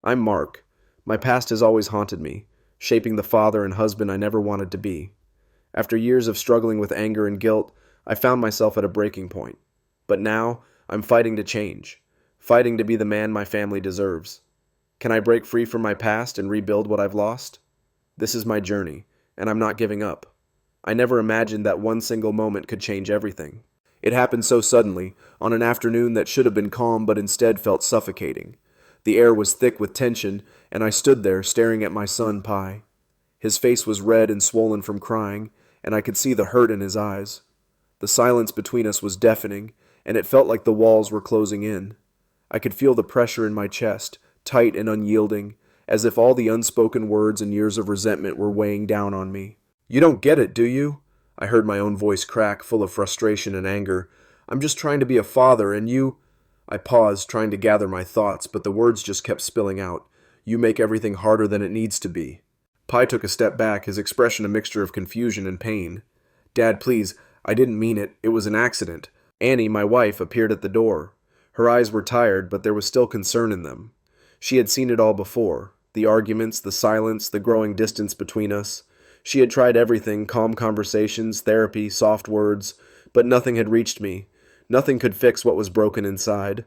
I'm Mark. My past has always haunted me, shaping the father and husband I never wanted to be. After years of struggling with anger and guilt, I found myself at a breaking point. But now, I'm fighting to change, fighting to be the man my family deserves. Can I break free from my past and rebuild what I've lost? This is my journey, and I'm not giving up. I never imagined that one single moment could change everything. It happened so suddenly, on an afternoon that should have been calm but instead felt suffocating. The air was thick with tension, and I stood there staring at my son, Pi. His face was red and swollen from crying, and I could see the hurt in his eyes. The silence between us was deafening, and it felt like the walls were closing in. I could feel the pressure in my chest, tight and unyielding, as if all the unspoken words and years of resentment were weighing down on me. "You don't get it, do you?" I heard my own voice crack, full of frustration and anger. "I'm just trying to be a father, and you—" I paused, trying to gather my thoughts, but the words just kept spilling out. "You make everything harder than it needs to be." Pi took a step back, his expression a mixture of confusion and pain. "Dad, please, I didn't mean it. It was an accident." Annie, my wife, appeared at the door. Her eyes were tired, but there was still concern in them. She had seen it all before. The arguments, the silence, the growing distance between us. She had tried everything, calm conversations, therapy, soft words, but nothing had reached me. Nothing could fix what was broken inside.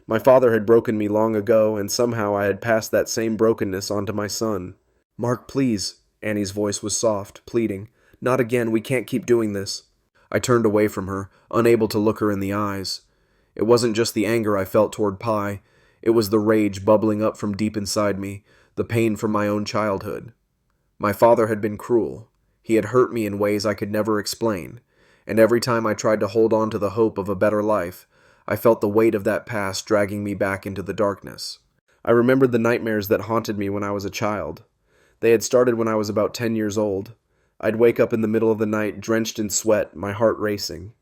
My father had broken me long ago, and somehow I had passed that same brokenness on to my son. "Mark, please." Annie's voice was soft, pleading. "Not again, we can't keep doing this." I turned away from her, unable to look her in the eyes. It wasn't just the anger I felt toward Pi. It was the rage bubbling up from deep inside me, the pain from my own childhood. My father had been cruel. He had hurt me in ways I could never explain, and every time I tried to hold on to the hope of a better life, I felt the weight of that past dragging me back into the darkness. I remembered the nightmares that haunted me when I was a child. They had started when I was about 10 years old. I'd wake up in the middle of the night, drenched in sweat, my heart racing.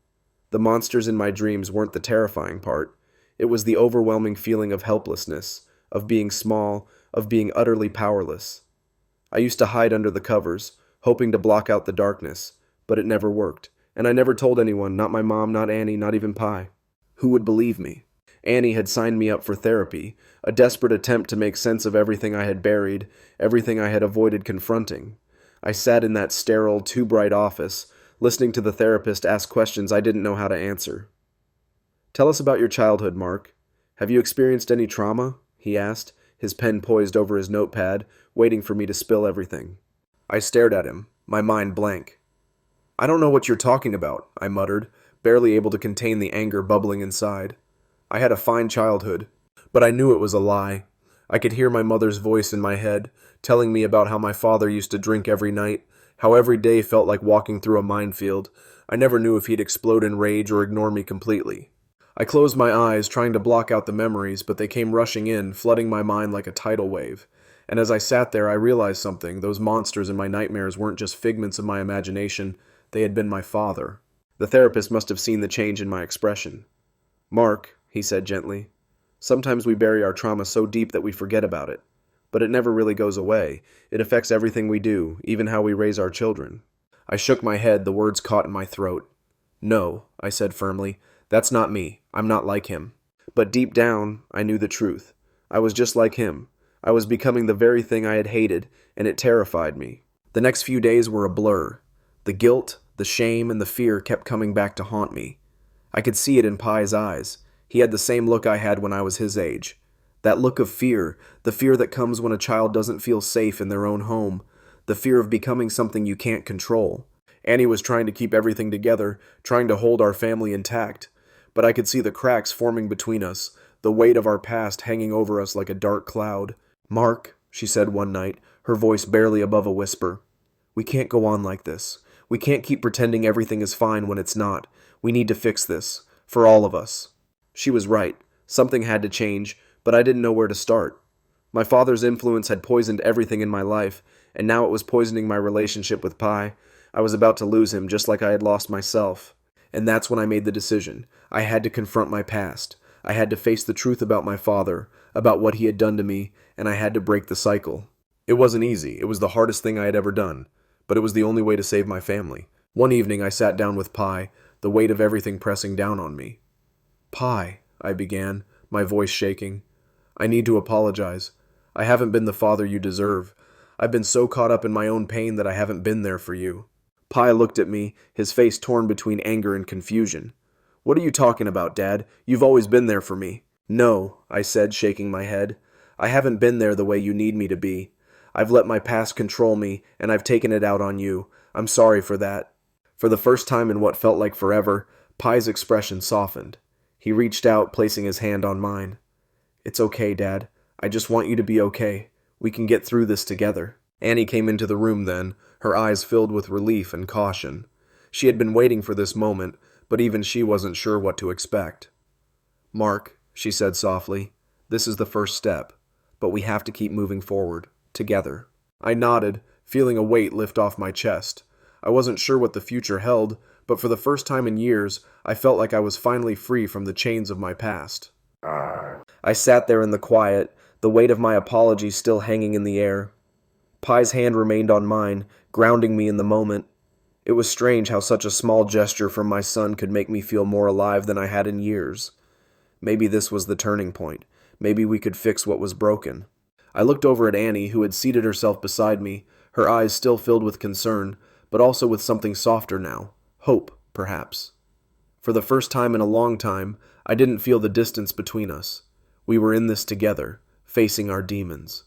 The monsters in my dreams weren't the terrifying part. It was the overwhelming feeling of helplessness, of being small, of being utterly powerless. I used to hide under the covers, hoping to block out the darkness, but it never worked, and I never told anyone, not my mom, not Annie, not even Pi. Who would believe me? Annie had signed me up for therapy, a desperate attempt to make sense of everything I had buried, everything I had avoided confronting. I sat in that sterile, too bright office, listening to the therapist ask questions I didn't know how to answer. "Tell us about your childhood, Mark. Have you experienced any trauma?" he asked, his pen poised over his notepad, waiting for me to spill everything. I stared at him, my mind blank. "I don't know what you're talking about," I muttered, barely able to contain the anger bubbling inside. I had a fine childhood, but I knew it was a lie. I could hear my mother's voice in my head, telling me about how my father used to drink every night, how every day felt like walking through a minefield. I never knew if he'd explode in rage or ignore me completely. I closed my eyes, trying to block out the memories, but they came rushing in, flooding my mind like a tidal wave. And as I sat there, I realized something. Those monsters in my nightmares weren't just figments of my imagination. They had been my father. The therapist must have seen the change in my expression. "Mark," he said gently, "sometimes we bury our trauma so deep that we forget about it. But it never really goes away. It affects everything we do, even how we raise our children." I shook my head, the words caught in my throat. "No," I said firmly, "that's not me. I'm not like him." But deep down, I knew the truth. I was just like him. I was becoming the very thing I had hated, and it terrified me. The next few days were a blur. The guilt, the shame, and the fear kept coming back to haunt me. I could see it in Pi's eyes. He had the same look I had when I was his age. That look of fear, the fear that comes when a child doesn't feel safe in their own home, the fear of becoming something you can't control. Annie was trying to keep everything together, trying to hold our family intact, but I could see the cracks forming between us, the weight of our past hanging over us like a dark cloud. "Mark," she said one night, her voice barely above a whisper, "we can't go on like this. We can't keep pretending everything is fine when it's not. We need to fix this, for all of us." She was right. Something had to change, but I didn't know where to start. My father's influence had poisoned everything in my life, and now it was poisoning my relationship with Pi. I was about to lose him just like I had lost myself. And that's when I made the decision. I had to confront my past. I had to face the truth about my father, about what he had done to me, and I had to break the cycle. It wasn't easy. It was the hardest thing I had ever done, but it was the only way to save my family. One evening I sat down with Pi, the weight of everything pressing down on me. "Pi," I began, my voice shaking. "I need to apologize. I haven't been the father you deserve. I've been so caught up in my own pain that I haven't been there for you." Pi looked at me, his face torn between anger and confusion. "What are you talking about, Dad? You've always been there for me." "No," I said, shaking my head. "I haven't been there the way you need me to be. I've let my past control me, and I've taken it out on you. I'm sorry for that." For the first time in what felt like forever, Pi's expression softened. He reached out, placing his hand on mine. "It's okay, Dad. I just want you to be okay. We can get through this together." Annie came into the room then, her eyes filled with relief and caution. She had been waiting for this moment, but even she wasn't sure what to expect. "Mark," she said softly, "this is the first step, but we have to keep moving forward, together." I nodded, feeling a weight lift off my chest. I wasn't sure what the future held, but for the first time in years, I felt like I was finally free from the chains of my past. I sat there in the quiet, the weight of my apology still hanging in the air. Pi's hand remained on mine, grounding me in the moment. It was strange how such a small gesture from my son could make me feel more alive than I had in years. Maybe this was the turning point. Maybe we could fix what was broken. I looked over at Annie, who had seated herself beside me, her eyes still filled with concern, but also with something softer now. Hope, perhaps. For the first time in a long time, I didn't feel the distance between us. We were in this together, facing our demons.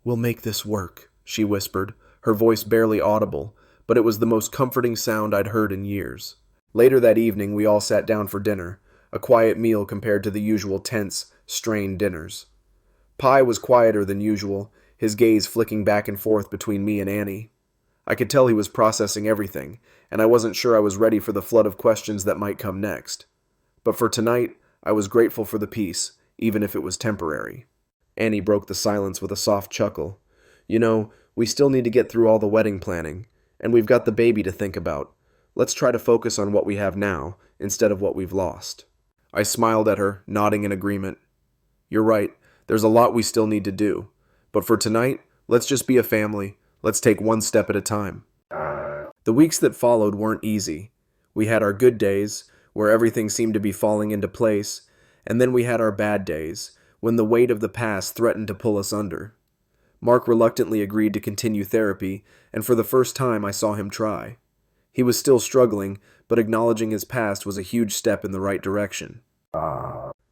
"We'll make this work," she whispered, her voice barely audible, but it was the most comforting sound I'd heard in years. Later that evening, we all sat down for dinner, a quiet meal compared to the usual tense, strained dinners. Pi was quieter than usual, his gaze flicking back and forth between me and Annie. I could tell he was processing everything, and I wasn't sure I was ready for the flood of questions that might come next. But for tonight, I was grateful for the peace, even if it was temporary. Annie broke the silence with a soft chuckle. "You know, we still need to get through all the wedding planning, and we've got the baby to think about. Let's try to focus on what we have now, instead of what we've lost." I smiled at her, nodding in agreement. "You're right, there's a lot we still need to do. But for tonight, let's just be a family. Let's take one step at a time." The weeks that followed weren't easy. We had our good days, where everything seemed to be falling into place, and then we had our bad days, when the weight of the past threatened to pull us under. Mark reluctantly agreed to continue therapy, and for the first time I saw him try. He was still struggling, but acknowledging his past was a huge step in the right direction.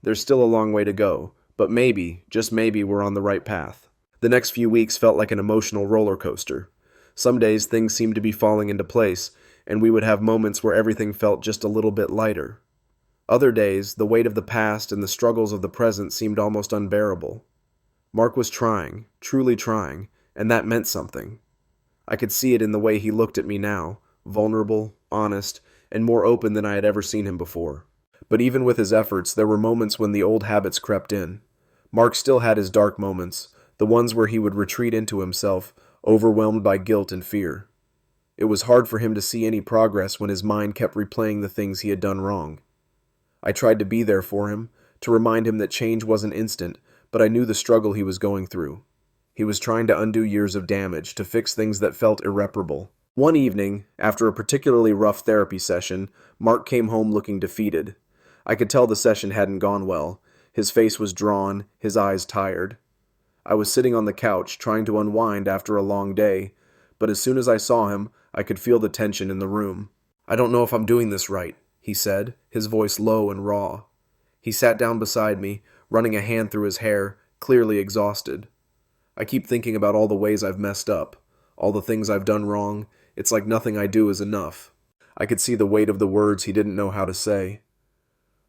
There's still a long way to go, but maybe, just maybe, we're on the right path. The next few weeks felt like an emotional roller coaster. Some days things seemed to be falling into place, and we would have moments where everything felt just a little bit lighter. Other days, the weight of the past and the struggles of the present seemed almost unbearable. Mark was trying, truly trying, and that meant something. I could see it in the way he looked at me now, vulnerable, honest, and more open than I had ever seen him before. But even with his efforts, there were moments when the old habits crept in. Mark still had his dark moments, the ones where he would retreat into himself, overwhelmed by guilt and fear. It was hard for him to see any progress when his mind kept replaying the things he had done wrong. I tried to be there for him, to remind him that change wasn't instant, but I knew the struggle he was going through. He was trying to undo years of damage, to fix things that felt irreparable. One evening, after a particularly rough therapy session, Mark came home looking defeated. I could tell the session hadn't gone well. His face was drawn, his eyes tired. I was sitting on the couch, trying to unwind after a long day, but as soon as I saw him, I could feel the tension in the room. "I don't know if I'm doing this right," he said, his voice low and raw. He sat down beside me, running a hand through his hair, clearly exhausted. "I keep thinking about all the ways I've messed up, all the things I've done wrong. It's like nothing I do is enough." I could see the weight of the words he didn't know how to say.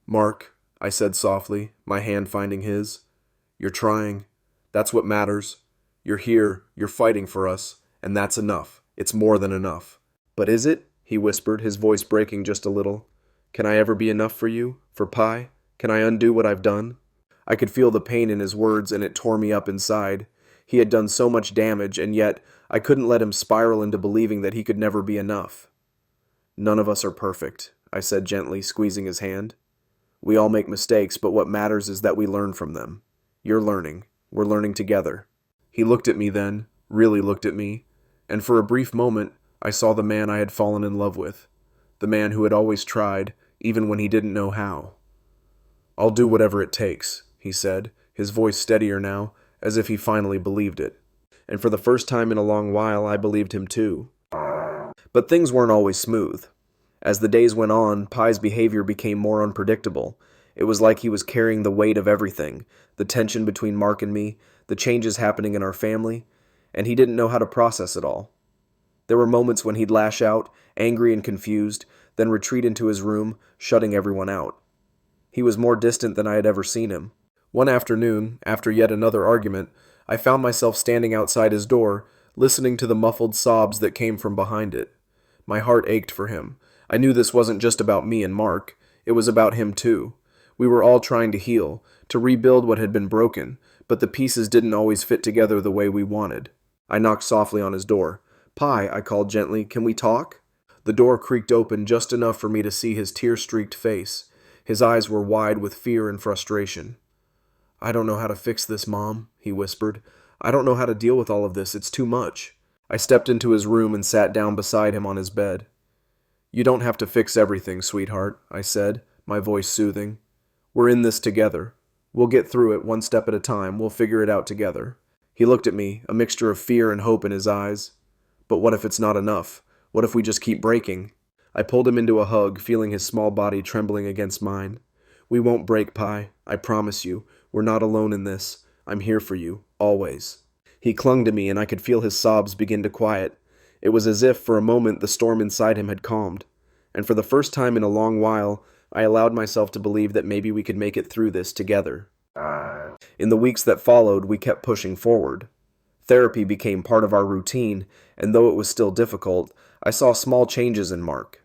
"Mark," I said softly, my hand finding his, "you're trying. That's what matters. You're here, you're fighting for us, and that's enough. It's more than enough." "But is it?" he whispered, his voice breaking just a little. "Can I ever be enough for you, for Pi? Can I undo what I've done?" I could feel the pain in his words, and it tore me up inside. He had done so much damage, and yet I couldn't let him spiral into believing that he could never be enough. "None of us are perfect," I said gently, squeezing his hand. "We all make mistakes, but what matters is that we learn from them. You're learning. We're learning together." He looked at me then, really looked at me, and for a brief moment, I saw the man I had fallen in love with, the man who had always tried, even when he didn't know how. "I'll do whatever it takes," he said, his voice steadier now, as if he finally believed it. And for the first time in a long while, I believed him too. But things weren't always smooth. As the days went on, Pi's behavior became more unpredictable. It was like he was carrying the weight of everything, the tension between Mark and me, the changes happening in our family, and he didn't know how to process it all. There were moments when he'd lash out, angry and confused, then retreat into his room, shutting everyone out. He was more distant than I had ever seen him. One afternoon, after yet another argument, I found myself standing outside his door, listening to the muffled sobs that came from behind it. My heart ached for him. I knew this wasn't just about me and Mark. It was about him too. We were all trying to heal, to rebuild what had been broken, but the pieces didn't always fit together the way we wanted. I knocked softly on his door. "Pi," I called gently, "can we talk?" The door creaked open just enough for me to see his tear-streaked face. His eyes were wide with fear and frustration. "I don't know how to fix this, Mom," he whispered. "I don't know how to deal with all of this. It's too much." I stepped into his room and sat down beside him on his bed. "You don't have to fix everything, sweetheart," I said, my voice soothing. "We're in this together. We'll get through it one step at a time. We'll figure it out together." He looked at me, a mixture of fear and hope in his eyes. "But what if it's not enough? What if we just keep breaking?" I pulled him into a hug, feeling his small body trembling against mine. "We won't break, Pi. I promise you. We're not alone in this. I'm here for you, always." He clung to me, and I could feel his sobs begin to quiet. It was as if, for a moment, the storm inside him had calmed. And for the first time in a long while, I allowed myself to believe that maybe we could make it through this together. In the weeks that followed, we kept pushing forward. Therapy became part of our routine, and though it was still difficult, I saw small changes in Mark.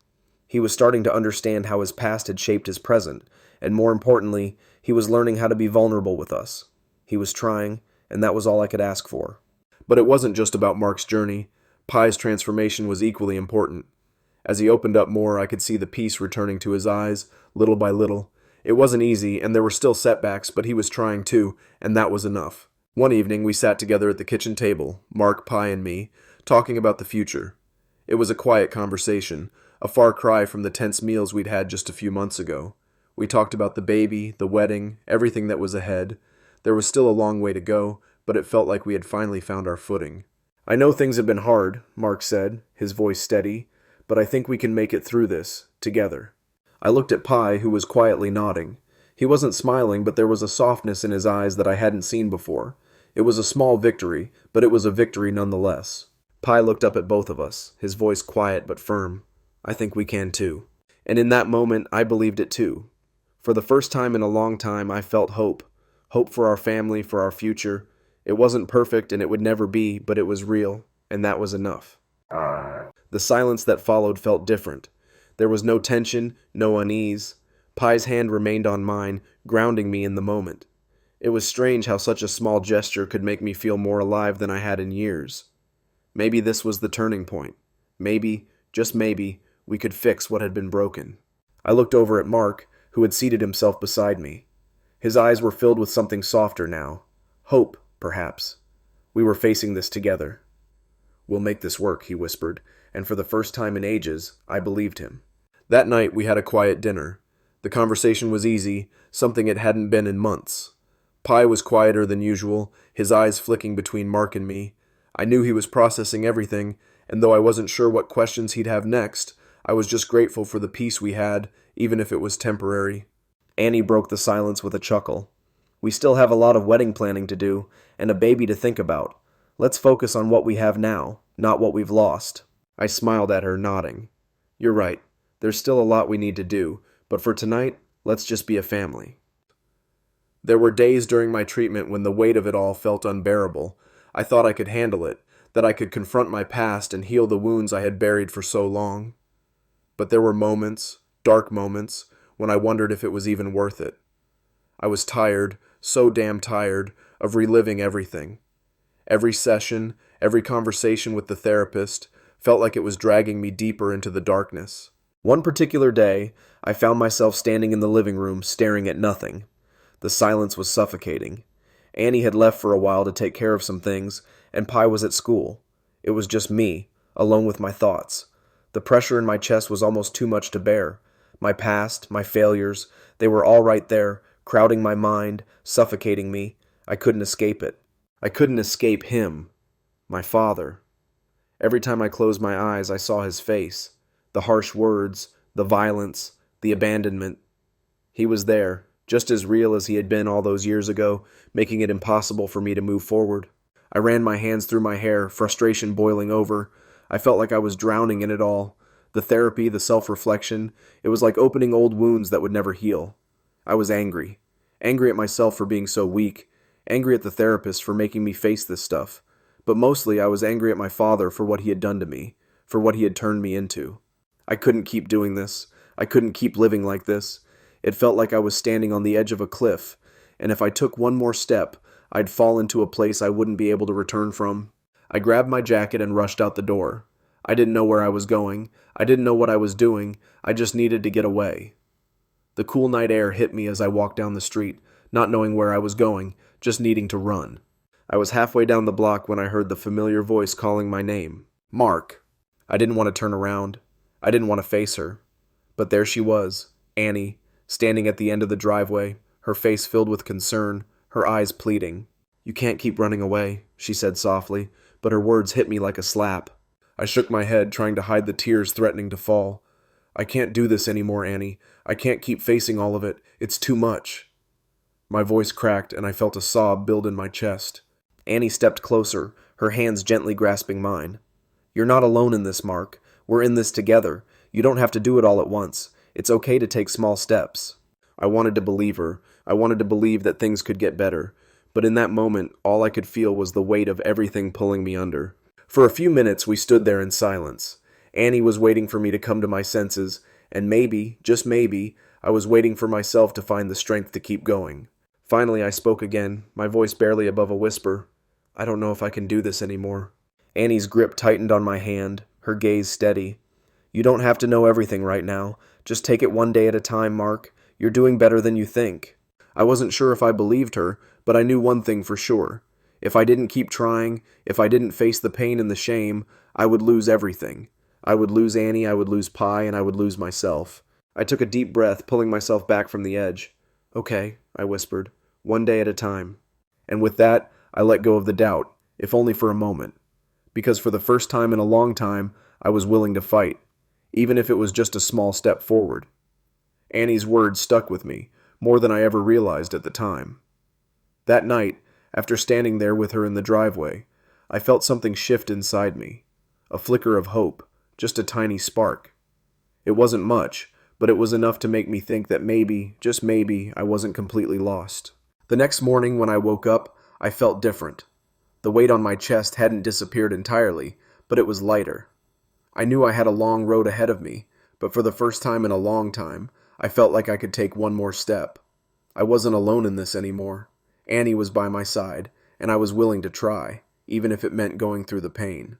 He was starting to understand how his past had shaped his present, and more importantly, he was learning how to be vulnerable with us. He was trying, and that was all I could ask for. But it wasn't just about Mark's journey. Pi's transformation was equally important. As he opened up more, I could see the peace returning to his eyes, little by little. It wasn't easy, and there were still setbacks, but he was trying too, and that was enough. One evening, we sat together at the kitchen table, Mark, Pi, and me, talking about the future. It was a quiet conversation, a far cry from the tense meals we'd had just a few months ago. We talked about the baby, the wedding, everything that was ahead. There was still a long way to go, but it felt like we had finally found our footing. "I know things have been hard," Mark said, his voice steady, "but I think we can make it through this, together." I looked at Pi, who was quietly nodding. He wasn't smiling, but there was a softness in his eyes that I hadn't seen before. It was a small victory, but it was a victory nonetheless. Pi looked up at both of us, his voice quiet but firm. "I think we can too." And in that moment, I believed it too. For the first time in a long time, I felt hope. Hope for our family, for our future. It wasn't perfect, and it would never be, but it was real, and that was enough. The silence that followed felt different. There was no tension, no unease. Pi's hand remained on mine, grounding me in the moment. It was strange how such a small gesture could make me feel more alive than I had in years. Maybe this was the turning point. Maybe, just maybe, we could fix what had been broken. I looked over at Mark, who had seated himself beside me. His eyes were filled with something softer now. Hope, perhaps. We were facing this together. "We'll make this work," he whispered, and for the first time in ages, I believed him. That night, we had a quiet dinner. The conversation was easy, something it hadn't been in months. Pi was quieter than usual, his eyes flicking between Mark and me. I knew he was processing everything, and though I wasn't sure what questions he'd have next, I was just grateful for the peace we had, even if it was temporary. Annie broke the silence with a chuckle. "We still have a lot of wedding planning to do, and a baby to think about. Let's focus on what we have now, not what we've lost." I smiled at her, nodding. "You're right. There's still a lot we need to do, but for tonight, let's just be a family." There were days during my treatment when the weight of it all felt unbearable. I thought I could handle it, that I could confront my past and heal the wounds I had buried for so long. But there were moments, dark moments, when I wondered if it was even worth it. I was tired, so damn tired, of reliving everything. Every session, every conversation with the therapist, felt like it was dragging me deeper into the darkness. One particular day, I found myself standing in the living room, staring at nothing. The silence was suffocating. Annie had left for a while to take care of some things, and Pi was at school. It was just me, alone with my thoughts. The pressure in my chest was almost too much to bear. My past, my failures, they were all right there, crowding my mind, suffocating me. I couldn't escape it. I couldn't escape him, my father. Every time I closed my eyes, I saw his face. The harsh words, the violence, the abandonment. He was there, just as real as he had been all those years ago, making it impossible for me to move forward. I ran my hands through my hair, frustration boiling over. I felt like I was drowning in it all. The therapy, the self-reflection, it was like opening old wounds that would never heal. I was angry. Angry at myself for being so weak. Angry at the therapist for making me face this stuff. But mostly I was angry at my father for what he had done to me, for what he had turned me into. I couldn't keep doing this. I couldn't keep living like this. It felt like I was standing on the edge of a cliff, and if I took one more step, I'd fall into a place I wouldn't be able to return from. I grabbed my jacket and rushed out the door. I didn't know where I was going. I didn't know what I was doing. I just needed to get away. The cool night air hit me as I walked down the street, not knowing where I was going, just needing to run. I was halfway down the block when I heard the familiar voice calling my name. Mark. I didn't want to turn around. I didn't want to face her. But there she was, Annie, standing at the end of the driveway, her face filled with concern, her eyes pleading. "You can't keep running away," she said softly, but her words hit me like a slap. I shook my head, trying to hide the tears threatening to fall. "I can't do this anymore, Annie. I can't keep facing all of it. It's too much." My voice cracked, and I felt a sob build in my chest. Annie stepped closer, her hands gently grasping mine. "You're not alone in this, Mark. We're in this together. You don't have to do it all at once. It's okay to take small steps." I wanted to believe her. I wanted to believe that things could get better. But in that moment, all I could feel was the weight of everything pulling me under. For a few minutes, we stood there in silence. Annie was waiting for me to come to my senses, and maybe, just maybe, I was waiting for myself to find the strength to keep going. Finally, I spoke again, my voice barely above a whisper. "I don't know if I can do this anymore." Annie's grip tightened on my hand, her gaze steady. "You don't have to know everything right now. Just take it one day at a time, Mark. You're doing better than you think." I wasn't sure if I believed her, but I knew one thing for sure. If I didn't keep trying, if I didn't face the pain and the shame, I would lose everything. I would lose Annie, I would lose Pi, and I would lose myself. I took a deep breath, pulling myself back from the edge. "Okay," I whispered, "one day at a time." And with that, I let go of the doubt, if only for a moment. Because for the first time in a long time, I was willing to fight, even if it was just a small step forward. Annie's words stuck with me, more than I ever realized at the time. That night, after standing there with her in the driveway, I felt something shift inside me. A flicker of hope, just a tiny spark. It wasn't much, but it was enough to make me think that maybe, just maybe, I wasn't completely lost. The next morning when I woke up, I felt different. The weight on my chest hadn't disappeared entirely, but it was lighter. I knew I had a long road ahead of me, but for the first time in a long time, I felt like I could take one more step. I wasn't alone in this anymore. Annie was by my side, and I was willing to try, even if it meant going through the pain.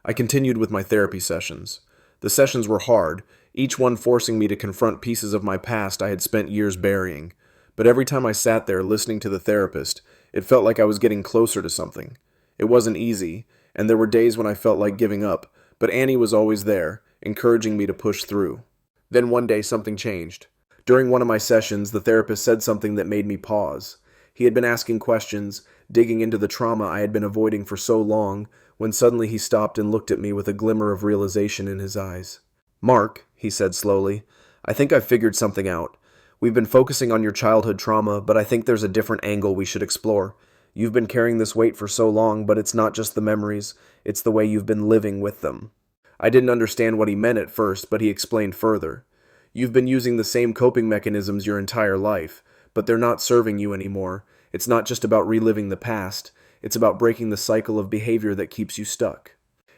I continued with my therapy sessions. The sessions were hard, each one forcing me to confront pieces of my past I had spent years burying. But every time I sat there listening to the therapist, it felt like I was getting closer to something. It wasn't easy, and there were days when I felt like giving up, but Annie was always there, encouraging me to push through. Then one day something changed. During one of my sessions, the therapist said something that made me pause. He had been asking questions, digging into the trauma I had been avoiding for so long, when suddenly he stopped and looked at me with a glimmer of realization in his eyes. "Mark," he said slowly, "I think I've figured something out. We've been focusing on your childhood trauma, but I think there's a different angle we should explore. You've been carrying this weight for so long, but it's not just the memories, it's the way you've been living with them." I didn't understand what he meant at first, but he explained further. "You've been using the same coping mechanisms your entire life, but they're not serving you anymore. It's not just about reliving the past, it's about breaking the cycle of behavior that keeps you stuck."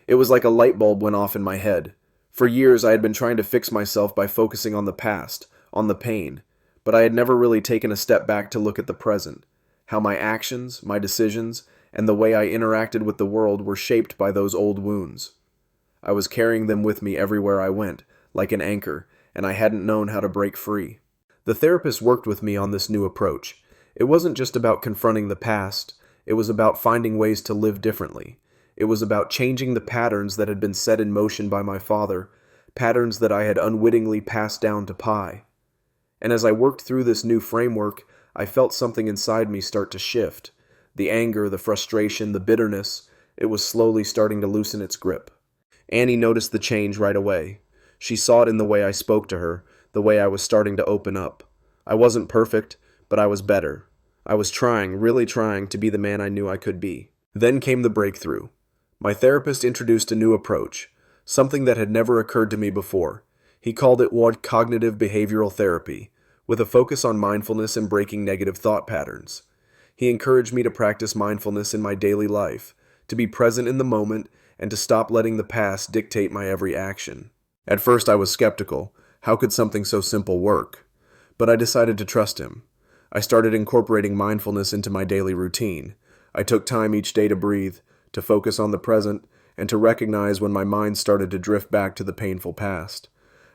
It was like a light bulb went off in my head. For years I had been trying to fix myself by focusing on the past, on the pain, but I had never really taken a step back to look at the present, how my actions, my decisions, and the way I interacted with the world were shaped by those old wounds. I was carrying them with me everywhere I went, like an anchor, and I hadn't known how to break free. The therapist worked with me on this new approach. It wasn't just about confronting the past, it was about finding ways to live differently. It was about changing the patterns that had been set in motion by my father, patterns that I had unwittingly passed down to Pi. And as I worked through this new framework, I felt something inside me start to shift. The anger, the frustration, the bitterness, it was slowly starting to loosen its grip. Annie noticed the change right away. She saw it in the way I spoke to her, the way I was starting to open up. I wasn't perfect, but I was better. I was trying, really trying, to be the man I knew I could be. Then came the breakthrough. My therapist introduced a new approach, something that had never occurred to me before. He called it cognitive behavioral therapy, with a focus on mindfulness and breaking negative thought patterns. He encouraged me to practice mindfulness in my daily life, to be present in the moment, and to stop letting the past dictate my every action. At first I was skeptical. How could something so simple work? But I decided to trust him. I started incorporating mindfulness into my daily routine. I took time each day to breathe, to focus on the present, and to recognize when my mind started to drift back to the painful past.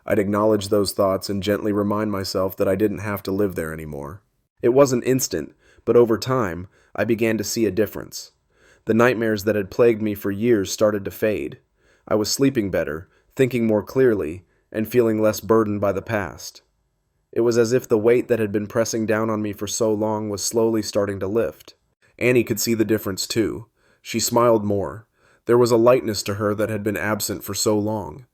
I'd acknowledge those thoughts and gently remind myself that I didn't have to live there anymore. It wasn't instant, but over time, I began to see a difference. The nightmares that had plagued me for years started to fade. I was sleeping better, thinking more clearly, and feeling less burdened by the past. It was as if the weight that had been pressing down on me for so long was slowly starting to lift. Annie could see the difference too. She smiled more. There was a lightness to her that had been absent for so long.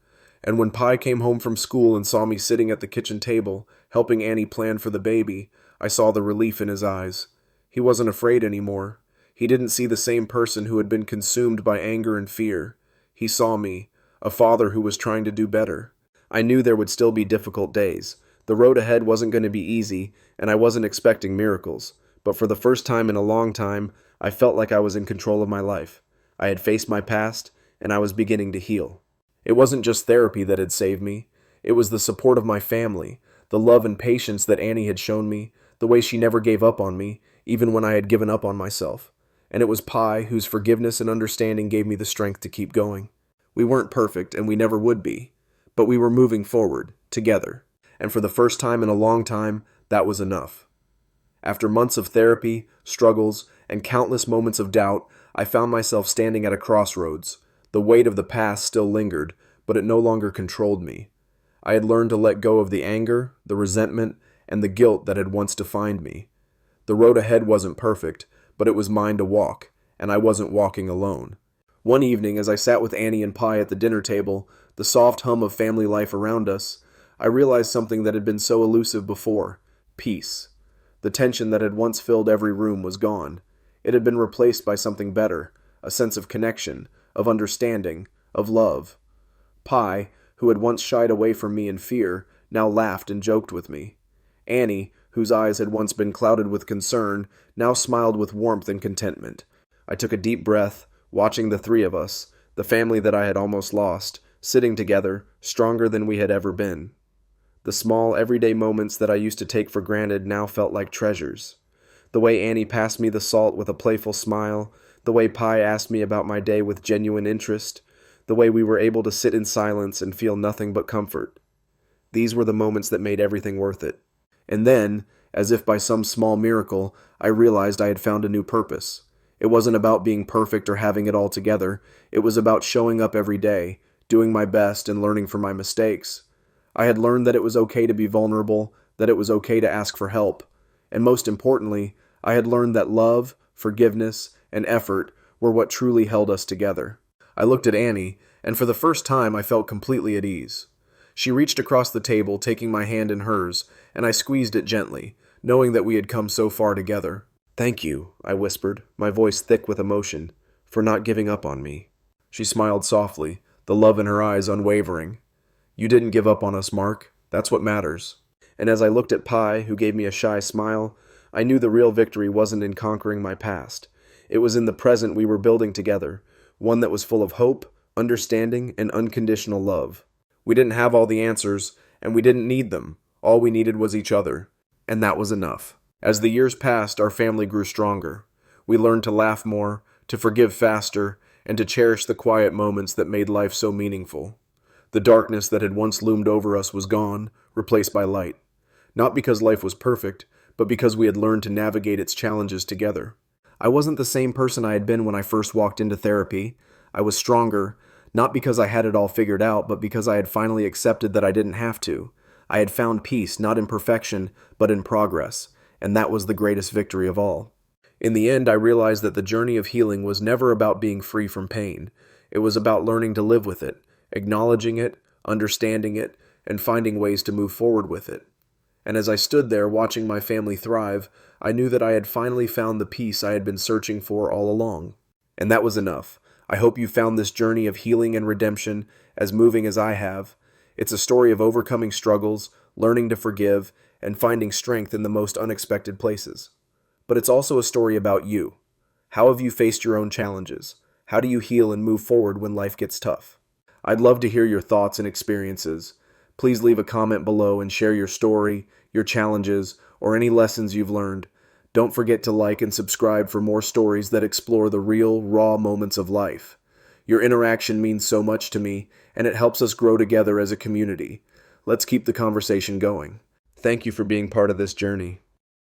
And when Pi came home from school and saw me sitting at the kitchen table, helping Annie plan for the baby, I saw the relief in his eyes. He wasn't afraid anymore. He didn't see the same person who had been consumed by anger and fear. He saw me, a father who was trying to do better. I knew there would still be difficult days. The road ahead wasn't going to be easy, and I wasn't expecting miracles. But for the first time in a long time, I felt like I was in control of my life. I had faced my past, and I was beginning to heal. It wasn't just therapy that had saved me. It was the support of my family, the love and patience that Annie had shown me, the way she never gave up on me, even when I had given up on myself. And it was Pi whose forgiveness and understanding gave me the strength to keep going. We weren't perfect, and we never would be. But we were moving forward, together. And for the first time in a long time, that was enough. After months of therapy, struggles, and countless moments of doubt, I found myself standing at a crossroads. The weight of the past still lingered, but it no longer controlled me. I had learned to let go of the anger, the resentment, and the guilt that had once defined me. The road ahead wasn't perfect, but it was mine to walk, and I wasn't walking alone. One evening, as I sat with Annie and Pi at the dinner table, the soft hum of family life around us, I realized something that had been so elusive before: peace. The tension that had once filled every room was gone. It had been replaced by something better, a sense of connection, of understanding, of love. Pi, who had once shied away from me in fear, now laughed and joked with me. Annie, whose eyes had once been clouded with concern, now smiled with warmth and contentment. I took a deep breath, watching the three of us, the family that I had almost lost, sitting together, stronger than we had ever been. The small, everyday moments that I used to take for granted now felt like treasures. The way Annie passed me the salt with a playful smile, the way Pi asked me about my day with genuine interest, the way we were able to sit in silence and feel nothing but comfort. These were the moments that made everything worth it. And then, as if by some small miracle, I realized I had found a new purpose. It wasn't about being perfect or having it all together. It was about showing up every day, doing my best and learning from my mistakes. I had learned that it was okay to be vulnerable, that it was okay to ask for help. And most importantly, I had learned that love, forgiveness, and effort were what truly held us together. I looked at Annie, and for the first time I felt completely at ease. She reached across the table, taking my hand in hers, and I squeezed it gently, knowing that we had come so far together. "Thank you," I whispered, my voice thick with emotion, "for not giving up on me." She smiled softly, the love in her eyes unwavering. "You didn't give up on us, Mark. That's what matters." And as I looked at Pi, who gave me a shy smile, I knew the real victory wasn't in conquering my past. It was in the present we were building together, one that was full of hope, understanding, and unconditional love. We didn't have all the answers, and we didn't need them. All we needed was each other. And that was enough. As the years passed, our family grew stronger. We learned to laugh more, to forgive faster, and to cherish the quiet moments that made life so meaningful. The darkness that had once loomed over us was gone, replaced by light. Not because life was perfect, but because we had learned to navigate its challenges together. I wasn't the same person I had been when I first walked into therapy. I was stronger, not because I had it all figured out, but because I had finally accepted that I didn't have to. I had found peace, not in perfection, but in progress, and that was the greatest victory of all. In the end, I realized that the journey of healing was never about being free from pain. It was about learning to live with it, acknowledging it, understanding it, and finding ways to move forward with it. And as I stood there watching my family thrive, I knew that I had finally found the peace I had been searching for all along. And that was enough. I hope you found this journey of healing and redemption as moving as I have. It's a story of overcoming struggles, learning to forgive, and finding strength in the most unexpected places. But it's also a story about you. How have you faced your own challenges? How do you heal and move forward when life gets tough? I'd love to hear your thoughts and experiences. Please leave a comment below and share your story, your challenges, or any lessons you've learned. Don't forget to like and subscribe for more stories that explore the real, raw moments of life. Your interaction means so much to me, and it helps us grow together as a community. Let's keep the conversation going. Thank you for being part of this journey.